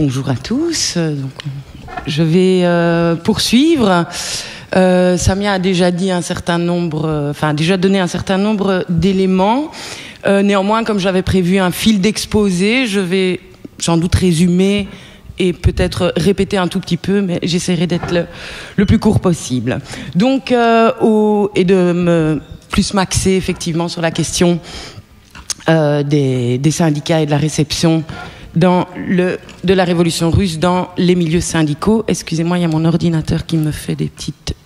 bonjour à tous. Donc, je vais poursuivre. Samia a déjà dit un certain nombre, déjà donné un certain nombre d'éléments. Néanmoins, comme j'avais prévu un fil d'exposé, je vais sans doute résumer et peut-être répéter un tout petit peu, mais j'essaierai d'être le plus court possible. Donc, et de me plus m'axer effectivement sur la question des syndicats et de la réception de la révolution russe dans les milieux syndicaux. Excusez-moi, il y a mon ordinateur qui me fait des petites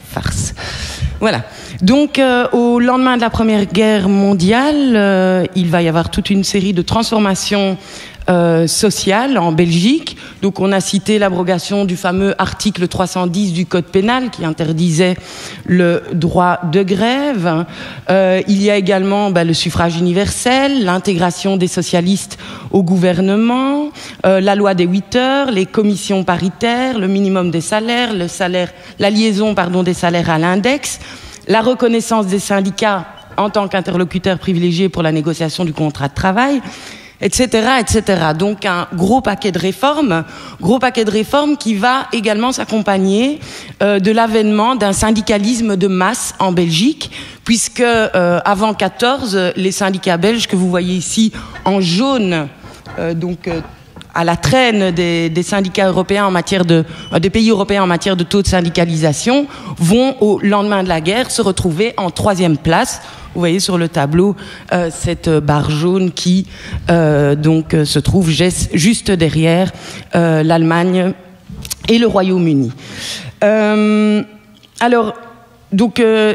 farces. Voilà. Donc, au lendemain de la Première Guerre mondiale, il va y avoir toute une série de transformations sociales en Belgique. Donc, on a cité l'abrogation du fameux article 310 du Code pénal qui interdisait le droit de grève. Il y a également le suffrage universel, l'intégration des socialistes au gouvernement, la loi des 8 heures, les commissions paritaires, le minimum des salaires, la liaison des salaires à l'index, la reconnaissance des syndicats en tant qu'interlocuteurs privilégiés pour la négociation du contrat de travail, etc., etc. Donc un gros paquet de réformes qui va également s'accompagner de l'avènement d'un syndicalisme de masse en Belgique, puisque avant 14, les syndicats belges que vous voyez ici en jaune, à la traîne des syndicats européens des pays européens en matière de taux de syndicalisation, vont au lendemain de la guerre se retrouver en 3e place. Vous voyez sur le tableau cette barre jaune qui se trouve juste derrière l'Allemagne et le Royaume-Uni.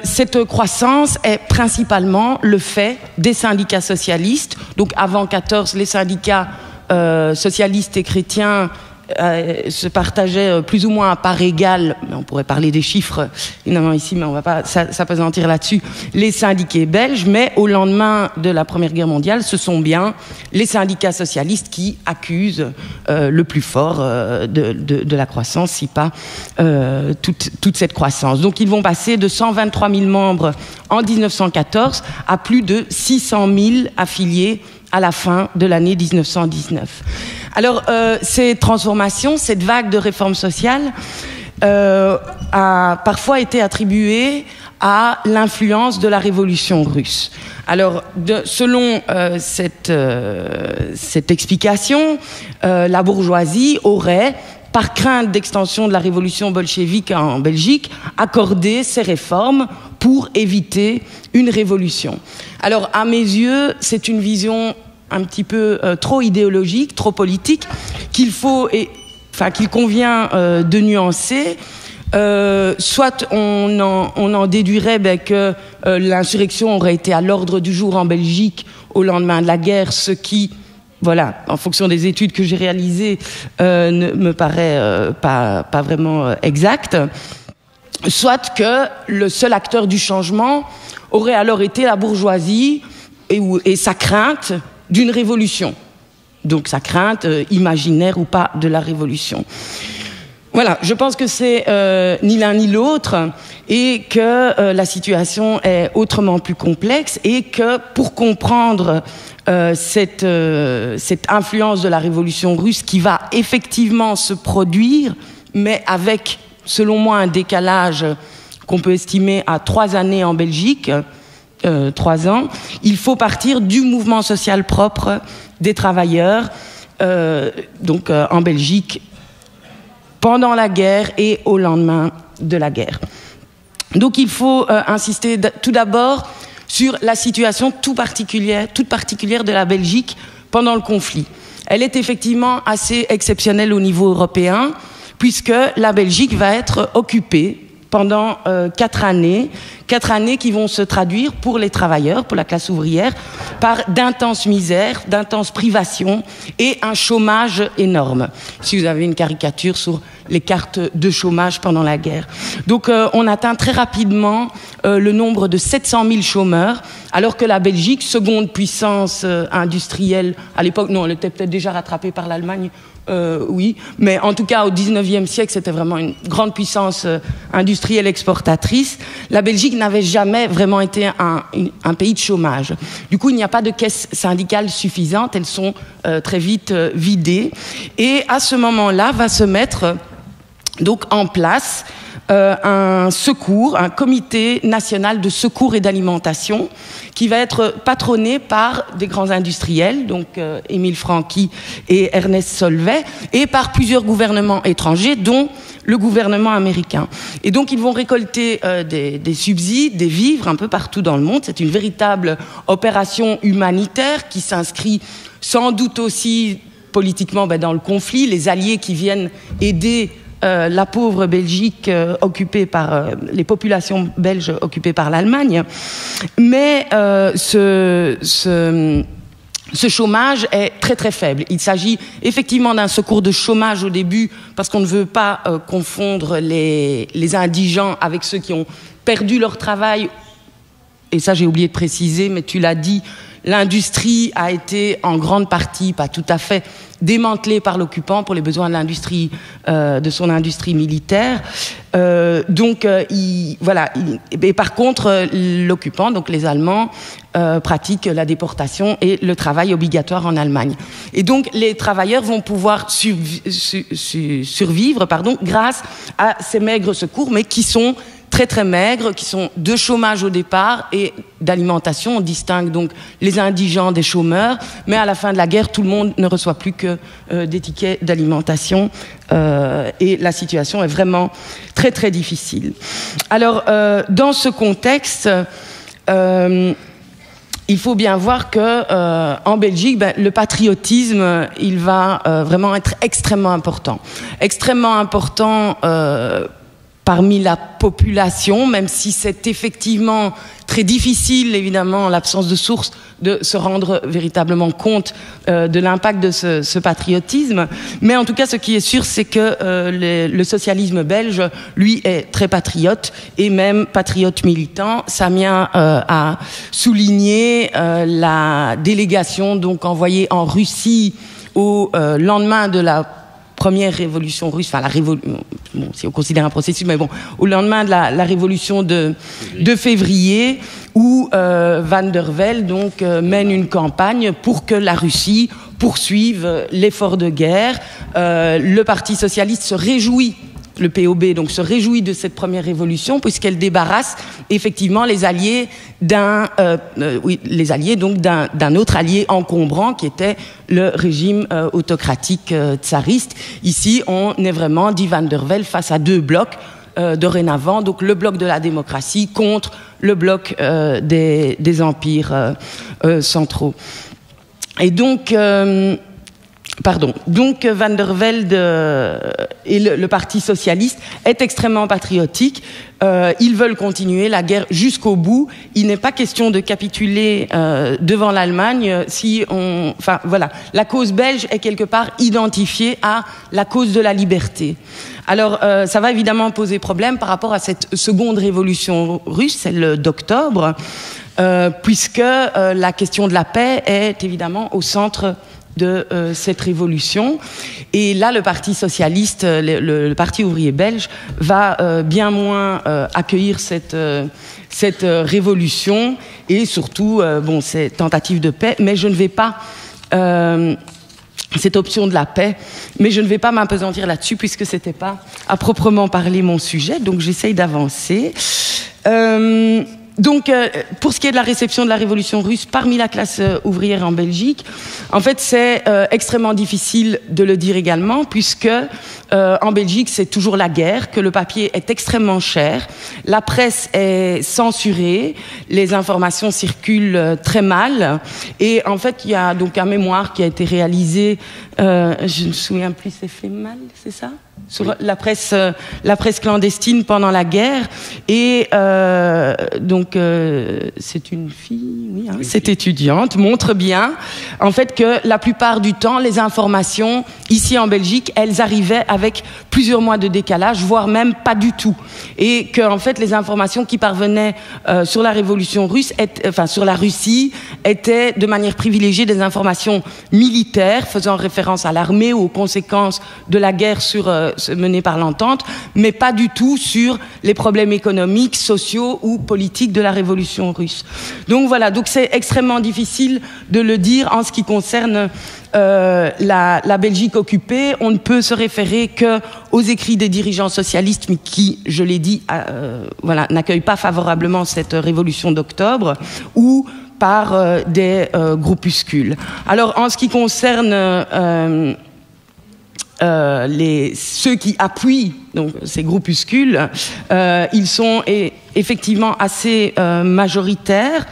Cette croissance est principalement le fait des syndicats socialistes. Donc avant 14, les syndicats socialistes et chrétiens se partageaient plus ou moins à part égale, mais on pourrait parler des chiffres évidemment ici, mais on va pas s'appesantir là-dessus, les syndiqués belges. Mais au lendemain de la Première Guerre mondiale, ce sont bien les syndicats socialistes qui accusent le plus fort de la croissance, si pas toute cette croissance. Donc ils vont passer de 123 000 membres en 1914 à plus de 600 000 affiliés à la fin de l'année 1919. Alors, ces transformations, cette vague de réformes sociales a parfois été attribuée à l'influence de la révolution russe. Alors, selon cette explication, la bourgeoisie aurait, par crainte d'extension de la révolution bolchevique en Belgique, accordé ces réformes pour éviter une révolution. Alors, à mes yeux, c'est une vision un petit peu trop idéologique, trop politique, qu'il convient de nuancer. Soit on en déduirait que l'insurrection aurait été à l'ordre du jour en Belgique au lendemain de la guerre, ce qui, en fonction des études que j'ai réalisées, ne me paraît pas vraiment exact. Soit que le seul acteur du changement aurait alors été la bourgeoisie et sa crainte d'une révolution. Donc sa crainte, imaginaire ou pas, de la révolution. Voilà, je pense que c'est ni l'un ni l'autre et que la situation est autrement plus complexe et que pour comprendre cette influence de la révolution russe qui va effectivement se produire, mais avec, selon moi, un décalage qu'on peut estimer à 3 années en Belgique, 3 ans, il faut partir du mouvement social propre des travailleurs, en Belgique, pendant la guerre et au lendemain de la guerre. Donc il faut insister tout d'abord sur la situation toute particulière de la Belgique pendant le conflit. Elle est effectivement assez exceptionnelle au niveau européen, puisque la Belgique va être occupée pendant 4 années qui vont se traduire pour les travailleurs, pour la classe ouvrière, par d'intenses misères, d'intenses privations et un chômage énorme. Si vous avez une caricature sur les cartes de chômage pendant la guerre. Donc on atteint très rapidement le nombre de 700 000 chômeurs, alors que la Belgique, seconde puissance industrielle à l'époque, non, elle était peut-être déjà rattrapée par l'Allemagne, oui, mais en tout cas au 19e siècle, c'était vraiment une grande puissance industrielle exportatrice. La Belgique n'avait jamais vraiment été un pays de chômage. Du coup, il n'y a pas de caisses syndicales suffisantes, elles sont très vite vidées. Et à ce moment-là, va se mettre donc en place un comité national de secours et d'alimentation qui va être patronné par des grands industriels, donc Émile Franqui et Ernest Solvay, et par plusieurs gouvernements étrangers, dont le gouvernement américain. Et donc ils vont récolter des subsides, des vivres un peu partout dans le monde. C'est une véritable opération humanitaire qui s'inscrit sans doute aussi politiquement dans le conflit. Les alliés qui viennent aider la pauvre Belgique occupée par les populations belges occupées par l'Allemagne, mais ce chômage est très très faible. Il s'agit effectivement d'un secours de chômage au début parce qu'on ne veut pas confondre les indigents avec ceux qui ont perdu leur travail. Et ça j'ai oublié de préciser, mais tu l'as dit, l'industrie a été en grande partie, pas tout à fait, démantelée par l'occupant pour les besoins de l'industrie, de son industrie militaire. Et par contre, l'occupant, donc les Allemands, pratiquent la déportation et le travail obligatoire en Allemagne. Et donc, les travailleurs vont pouvoir survivre, grâce à ces maigres secours, mais qui sont très très maigres, qui sont de chômage au départ et d'alimentation. On distingue donc les indigents des chômeurs, mais à la fin de la guerre, tout le monde ne reçoit plus que des tickets d'alimentation et la situation est vraiment très très difficile. Alors, dans ce contexte, il faut bien voir que en Belgique, le patriotisme, il va vraiment être extrêmement important. Extrêmement important parmi la population, même si c'est effectivement très difficile, évidemment, en l'absence de sources, de se rendre véritablement compte de l'impact de ce patriotisme. Mais en tout cas, ce qui est sûr, c'est que le socialisme belge, lui, est très patriote, et même patriote militant. Samia a souligné la délégation donc envoyée en Russie au lendemain de la première révolution russe, enfin si on considère un processus, mais bon, au lendemain de la révolution de février, où Van der Velde donc mène une campagne pour que la Russie poursuive l'effort de guerre. Le Parti socialiste se réjouit, le POB donc se réjouit de cette première révolution puisqu'elle débarrasse effectivement les alliés d'un autre allié encombrant qui était le régime autocratique tsariste. Ici, on est vraiment, dit Van der Velde, face à deux blocs dorénavant, donc le bloc de la démocratie contre le bloc des empires centraux. Et donc Van der Velde et le Parti socialiste est extrêmement patriotique. Ils veulent continuer la guerre jusqu'au bout. Il n'est pas question de capituler devant l'Allemagne. La cause belge est quelque part identifiée à la cause de la liberté. Alors, ça va évidemment poser problème par rapport à cette seconde révolution russe, celle d'octobre, puisque la question de la paix est évidemment au centre de cette révolution. Et là, le Parti socialiste, le Parti ouvrier belge, va bien moins accueillir cette révolution et surtout ces tentatives de paix. Mais je ne vais pas cette option de la paix, mais je ne vais pas m'appesantir là-dessus puisque c'était pas à proprement parler mon sujet. Donc j'essaye d'avancer. Donc, pour ce qui est de la réception de la révolution russe parmi la classe ouvrière en Belgique, en fait, c'est extrêmement difficile de le dire également, puisque en Belgique, c'est toujours la guerre, que le papier est extrêmement cher, la presse est censurée, les informations circulent très mal, et en fait, il y a donc un mémoire qui a été réalisé, je ne me souviens plus, c'est fait mal, c'est ça ? Sur la presse clandestine pendant la guerre, et c'est une fille, oui, cette étudiante montre bien en fait que la plupart du temps les informations ici en Belgique, elles arrivaient avec plusieurs mois de décalage, voire même pas du tout. Et que, en fait, les informations qui parvenaient sur la révolution russe, sur la Russie, étaient de manière privilégiée des informations militaires, faisant référence à l'armée ou aux conséquences de la guerre menée par l'Entente, mais pas du tout sur les problèmes économiques, sociaux ou politiques de la révolution russe. Donc voilà, donc c'est extrêmement difficile de le dire en ce qui concerne la Belgique occupée. On ne peut se référer qu'aux écrits des dirigeants socialistes, mais qui, je l'ai dit, n'accueillent pas favorablement cette révolution d'octobre, ou par des groupuscules. Alors, en ce qui concerne ceux qui appuient donc ces groupuscules, ils sont effectivement assez majoritaires.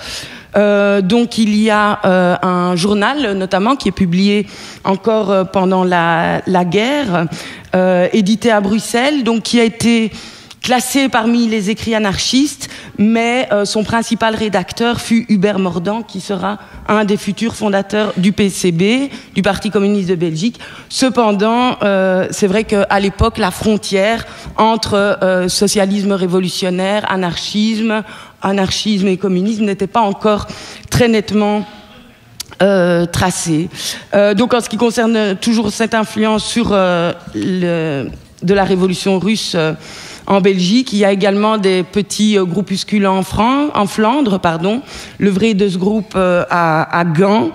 Donc il y a un journal notamment qui est publié encore pendant la guerre, édité à Bruxelles, donc qui a été classé parmi les écrits anarchistes, mais son principal rédacteur fut Hubert Mordant, qui sera un des futurs fondateurs du PCB, du Parti communiste de Belgique. Cependant, c'est vrai qu'à l'époque, la frontière entre socialisme révolutionnaire, anarchisme et communisme n'était pas encore très nettement tracée. Donc en ce qui concerne toujours cette influence sur de la révolution russe en Belgique, il y a également des petits groupuscules en Flandre, le vrai de ce groupe à Gand,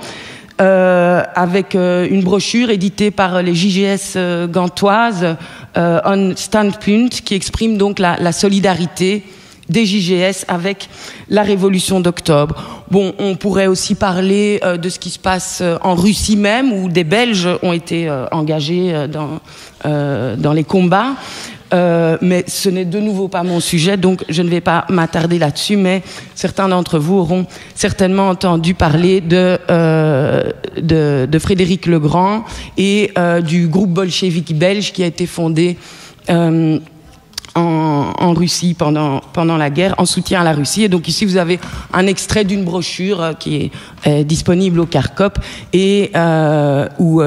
avec une brochure éditée par les JGS gantoises, On Standpunt, qui exprime donc la solidarité des JGS avec la révolution d'octobre. Bon, on pourrait aussi parler de ce qui se passe en Russie même, où des Belges ont été engagés dans les combats. Mais ce n'est de nouveau pas mon sujet, donc je ne vais pas m'attarder là-dessus, mais certains d'entre vous auront certainement entendu parler de Frédéric Legrand et du groupe bolchevique belge qui a été fondé en Russie pendant la guerre, en soutien à la Russie. Et donc ici, vous avez un extrait d'une brochure qui est disponible au Carcop et où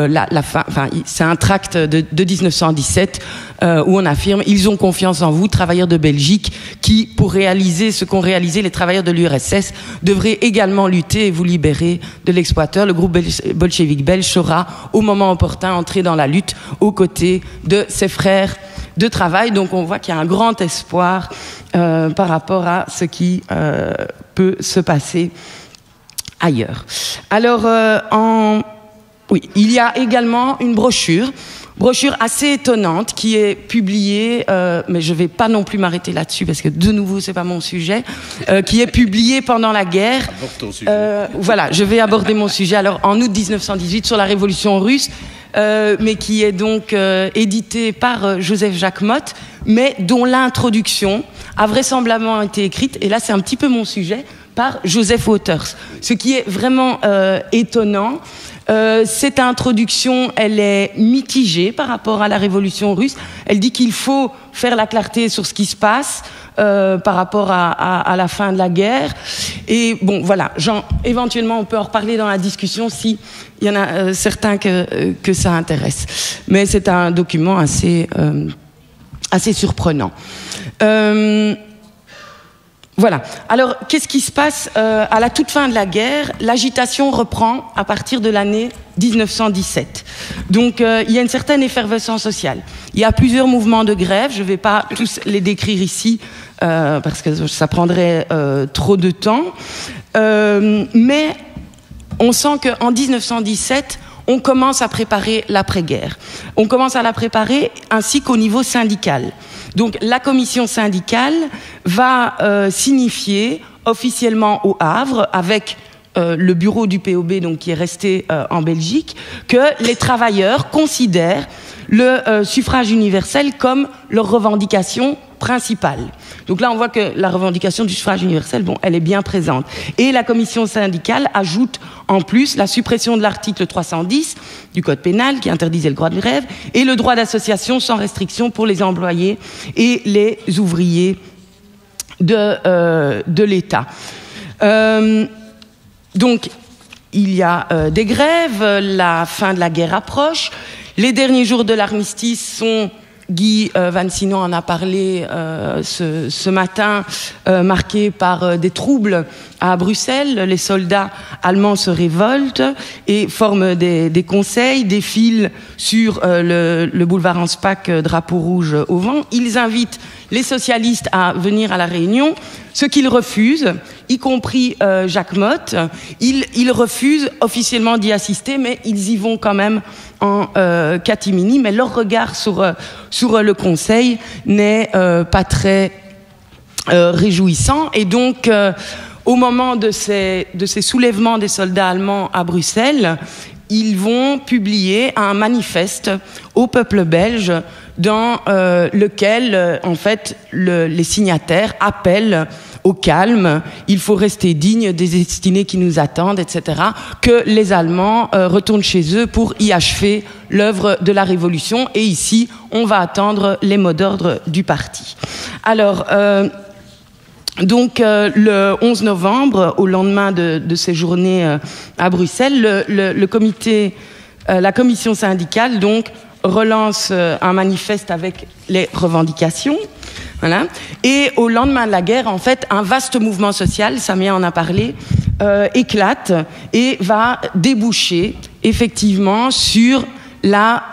c'est un tract de 1917 où on affirme « Ils ont confiance en vous, travailleurs de Belgique, qui, pour réaliser ce qu'ont réalisé les travailleurs de l'URSS, devraient également lutter et vous libérer de l'exploiteur. Le groupe bolchevique belge saura, au moment opportun, entrer dans la lutte aux côtés de ses frères de travail ». Donc on voit qu'il y a un grand espoir par rapport à ce qui peut se passer ailleurs. Alors, il y a également une brochure assez étonnante qui est publiée, mais je ne vais pas non plus m'arrêter là-dessus parce que de nouveau c'est pas mon sujet, qui est publiée pendant la guerre. Voilà, je vais aborder mon sujet. Alors en août 1918 sur la révolution russe, mais qui est donc édité par Joseph Jacques Motte, mais dont l'introduction a vraisemblablement été écrite, et là c'est un petit peu mon sujet, par Joseph Wouters. Ce qui est vraiment étonnant, cette introduction, elle est mitigée par rapport à la révolution russe. Elle dit qu'il faut faire la clarté sur ce qui se passe par rapport à la fin de la guerre. Et bon, voilà, éventuellement, on peut en reparler dans la discussion si il y en a certains que ça intéresse. Mais c'est un document assez surprenant. Voilà. Alors, qu'est-ce qui se passe à la toute fin de la guerre? L'agitation reprend à partir de l'année 1917. Donc, il y a une certaine effervescence sociale. Il y a plusieurs mouvements de grève. Je ne vais pas tous les décrire ici parce que ça prendrait trop de temps. Mais on sent qu'en 1917, on commence à préparer l'après-guerre. On commence à la préparer ainsi qu'au niveau syndical. Donc la commission syndicale va signifier officiellement au Havre, avec le bureau du POB donc, qui est resté en Belgique, que les travailleurs considèrent le suffrage universel comme leur revendication principale. Donc là, on voit que la revendication du suffrage universel, bon, elle est bien présente. Et la commission syndicale ajoute en plus la suppression de l'article 310 du Code pénal qui interdisait le droit de grève et le droit d'association sans restriction pour les employés et les ouvriers de l'État. Donc, il y a des grèves, la fin de la guerre approche. Les derniers jours de l'armistice sont, Guy Van Sinon en a parlé ce matin, marqués par des troubles à Bruxelles. Les soldats allemands se révoltent et forment des conseils, défilent sur le boulevard Anspach, drapeau rouge au vent. Ils invitent les socialistes à venir à la réunion, ce qu'ils refusent, y compris Jacques Motte. Ils refusent officiellement d'y assister, mais ils y vont quand même en catimini. Mais leur regard sur le Conseil n'est pas très réjouissant. Et donc, au moment de ces soulèvements des soldats allemands à Bruxelles, ils vont publier un manifeste au peuple belge dans lequel, en fait, les signataires appellent au calme, il faut rester digne des destinées qui nous attendent, etc., que les Allemands retournent chez eux pour y achever l'œuvre de la Révolution. Et ici, on va attendre les mots d'ordre du parti. Alors, donc, le 11 novembre, au lendemain de ces journées à Bruxelles, la commission syndicale, donc, relance un manifeste avec les revendications. Voilà. Et au lendemain de la guerre, en fait, un vaste mouvement social, Samia en a parlé, éclate et va déboucher effectivement sur la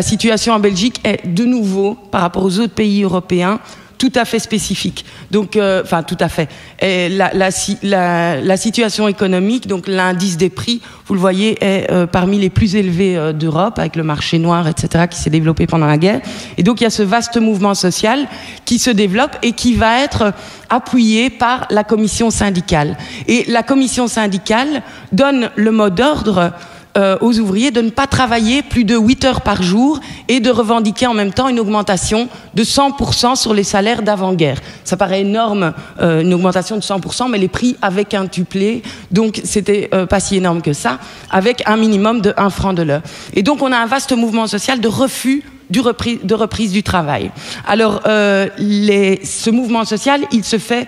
situation en Belgique est de nouveau, par rapport aux autres pays européens, tout à fait spécifique. Donc, tout à fait. Et la situation économique, donc l'indice des prix, vous le voyez, est parmi les plus élevés d'Europe, avec le marché noir, etc., qui s'est développé pendant la guerre. Et donc, il y a ce vaste mouvement social qui se développe et qui va être appuyé par la commission syndicale. Et la commission syndicale donne le mot d'ordre aux ouvriers de ne pas travailler plus de 8 heures par jour et de revendiquer en même temps une augmentation de 100% sur les salaires d'avant-guerre. Ça paraît énorme, une augmentation de 100%, mais les prix avaient quintuplé, donc c'était pas si énorme que ça, avec un minimum de 1 franc de l'heure. Et donc on a un vaste mouvement social de refus de reprise du travail. Alors ce mouvement social, il se fait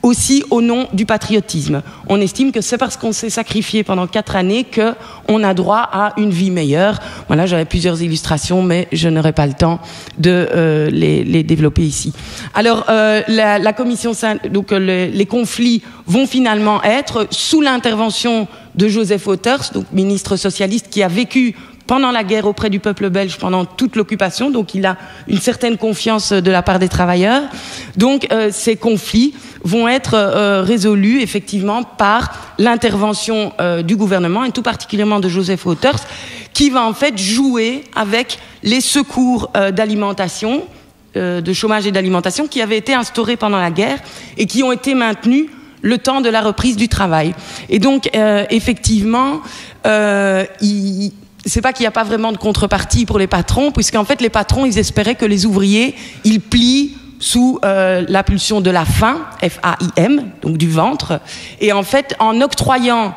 aussi au nom du patriotisme. On estime que c'est parce qu'on s'est sacrifié pendant 4 années qu'on a droit à une vie meilleure. Voilà, j'avais plusieurs illustrations, mais je n'aurai pas le temps de les développer ici. Alors, la commission, donc les conflits vont finalement être sous l'intervention de Joseph Wouters, donc ministre socialiste qui a vécu pendant la guerre auprès du peuple belge pendant toute l'occupation, donc il a une certaine confiance de la part des travailleurs. Donc ces conflits vont être résolus effectivement par l'intervention du gouvernement et tout particulièrement de Joseph Wouters, qui va en fait jouer avec les secours d'alimentation, de chômage et d'alimentation qui avaient été instaurés pendant la guerre et qui ont été maintenus le temps de la reprise du travail. Et donc effectivement, c'est pas qu'il n'y a pas vraiment de contrepartie pour les patrons, puisqu'en fait les patrons ils espéraient que les ouvriers ils plient sous la pulsion de la faim, F-A-I-M, donc du ventre, et en fait en octroyant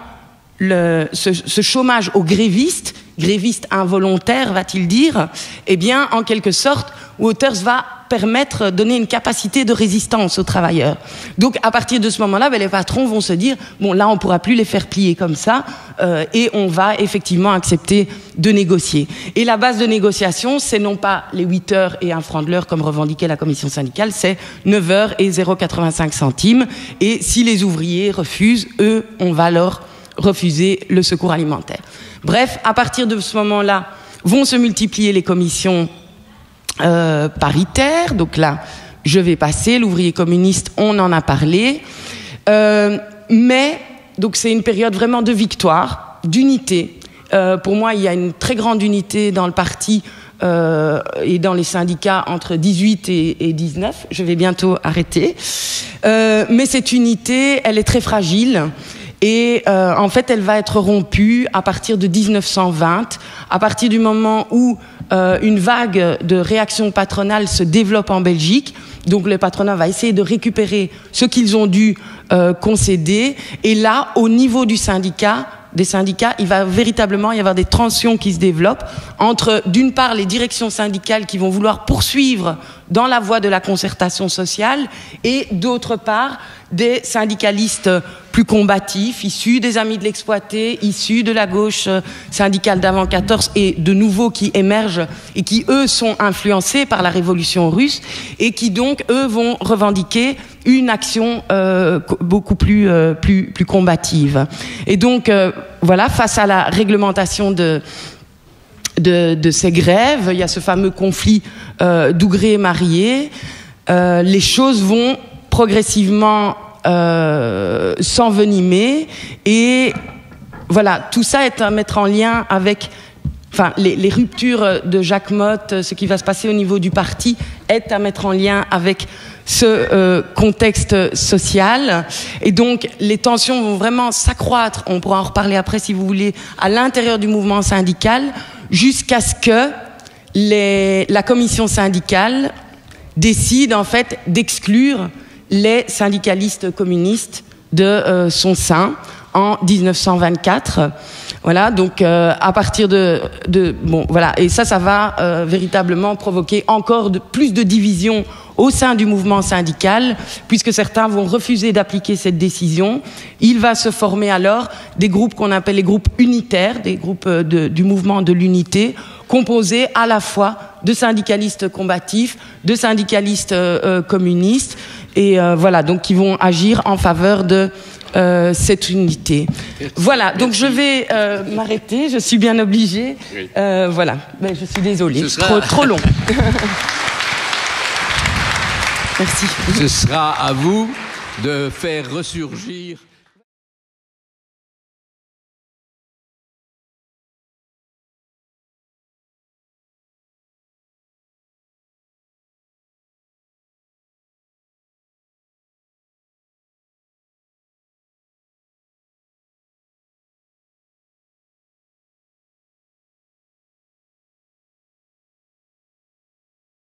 ce chômage aux grévistes involontaires va-t-il dire, eh bien en quelque sorte Wouters va donner une capacité de résistance aux travailleurs. Donc à partir de ce moment-là, les patrons vont se dire bon là on pourra plus les faire plier comme ça et on va effectivement accepter de négocier. Et la base de négociation, c'est non pas les 8 heures et 1 franc de l'heure comme revendiquait la commission syndicale, c'est 9 heures et 0,85 centimes. Et si les ouvriers refusent, eux, on va leur refuser le secours alimentaire. Bref, à partir de ce moment-là, vont se multiplier les commissions paritaire, donc là je vais passer, l'ouvrier communiste on en a parlé, mais donc c'est une période vraiment de victoire, d'unité. Pour moi il y a une très grande unité dans le parti et dans les syndicats entre 18 et 19, je vais bientôt arrêter, mais cette unité elle est très fragile. Et en fait, elle va être rompue à partir de 1920, à partir du moment où une vague de réaction patronale se développe en Belgique. Donc le patronat va essayer de récupérer ce qu'ils ont dû concéder. Et là, au niveau du syndicat, des syndicats, il va véritablement y avoir des tensions qui se développent entre, d'une part, les directions syndicales qui vont vouloir poursuivre dans la voie de la concertation sociale et, d'autre part, des syndicalistes plus combatifs, issus des Amis de l'exploité, issus de la gauche syndicale d'avant 14 et de nouveaux qui émergent et qui, eux, sont influencés par la révolution russe et qui, donc, eux, vont revendiquer une action beaucoup plus combative. Et donc, voilà, face à la réglementation de ces grèves, il y a ce fameux conflit d'Ougrée-Marié, les choses vont progressivement s'envenimer et voilà, tout ça est à mettre en lien avec les ruptures de Jacques Motte, ce qui va se passer au niveau du parti est à mettre en lien avec ce contexte social et donc les tensions vont vraiment s'accroître, on pourra en reparler après si vous voulez, à l'intérieur du mouvement syndical jusqu'à ce que la commission syndicale décide en fait d'exclure les syndicalistes communistes de son sein en 1924. Voilà, donc à partir bon, voilà, et ça va véritablement provoquer encore plus de divisions au sein du mouvement syndical, puisque certains vont refuser d'appliquer cette décision. Il va se former alors des groupes qu'on appelle les groupes unitaires, des groupes du mouvement de l'unité, composés à la fois de syndicalistes combatifs, de syndicalistes communistes, et voilà, donc qui vont agir en faveur de cette unité. Voilà, donc je vais m'arrêter, je suis bien obligée. Oui. Voilà, ben, je suis désolée, trop long. Merci. Ce sera à vous de faire ressurgir